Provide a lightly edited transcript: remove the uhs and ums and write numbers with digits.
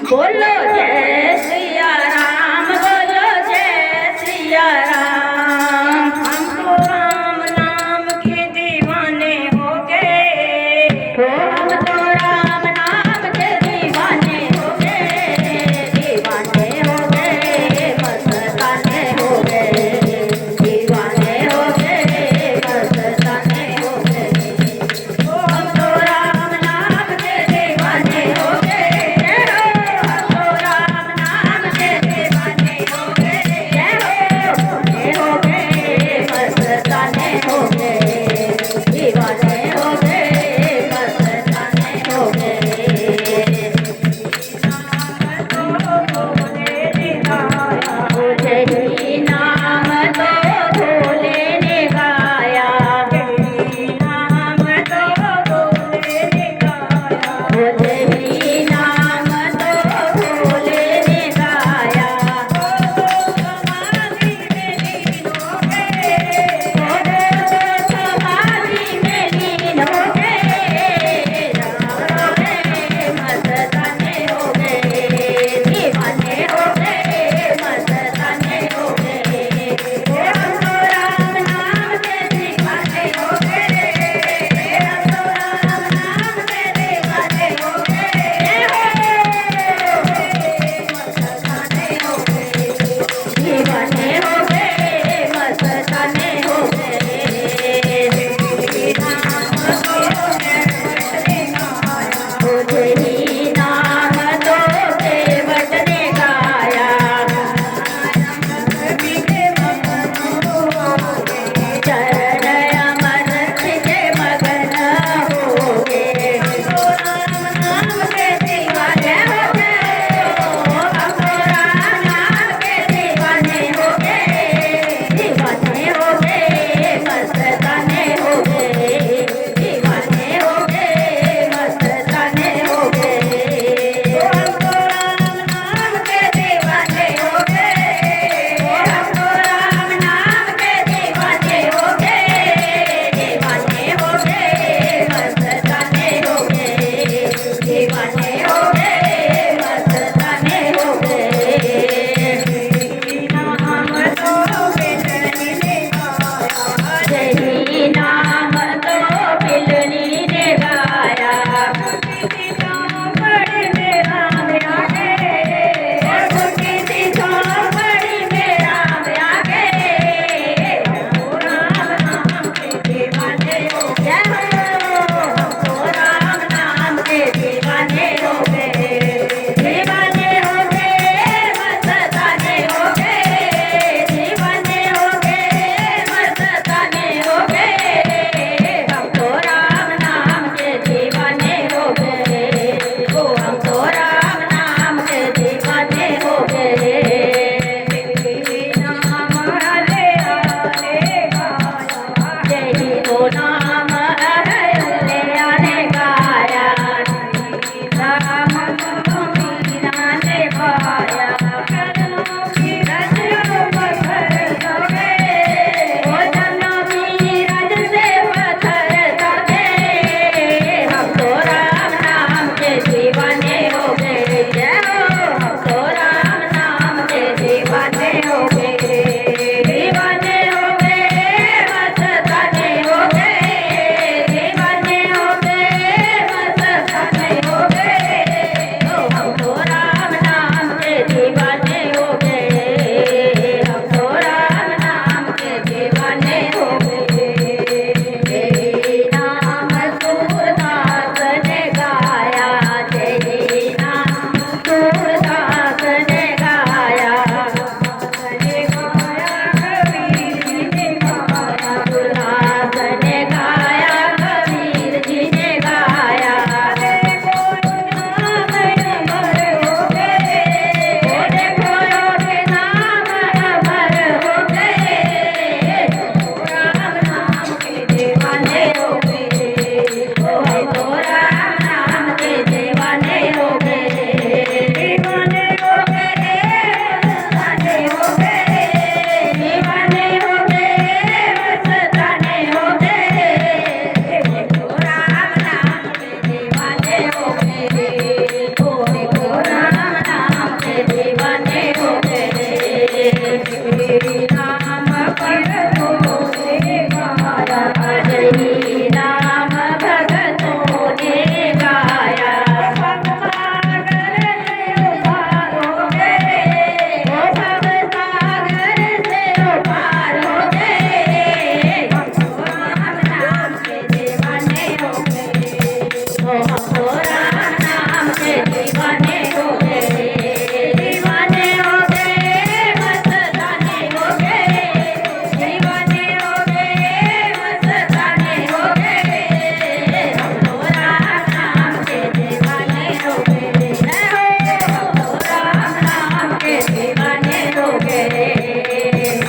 बोलो जय सिया राम, बोलो जय सिया राम। हम तो राम नाम के दीवाने हो गए, हम तो राम नाम के दीवाने हो गए, दीवाने हो गए, मस्ताने हो गए, दीवाने हो गए, मस्ताने हो गए। हम तो राम नाम के दीवाने हो गए, हम तो राम नाम के दीवाने हो गए, हो गए, मस्ताने हो गए, दीवाने हो गए, मस्ताने हो गए। मुझे ही नाम तो भोले ने गाया, नाम तो भोले ने गाया, मुझे ही नाम तो भोले ने गाया। समाधि में लीन हो गए, समाधि में लीन हो गए, मस्ताने हो गए, दीवाने हो गए, मस्ताने हो गए। हम तो राम नाम के दीवाने हो गए, हम तो राम नाम के दीवाने हो गए, मस्ताने हो गए, दीवाने हो गए, मस्ताने हो गए। मुझे ही नाम तो केवट ने गाया, चरण अमर के मगन हो गए। नाम के दीवाने हो गए, हम तो राम नाम के दीवाने हो गए, दीवाने हो गए, मस्ताने हो गए, दीवाने हो गए, मस्ताने हो गए। हम तो राम नाम के दीवाने हो गए, हम तो राम नाम के दीवाने हो गए, दीवाने हो गए, मस्ताने हो गए, दीवाने हो गए, मस्ताने हो गए। नाम तो बिलनी ने गाया, जय नाम तो बिलनी ने गाया।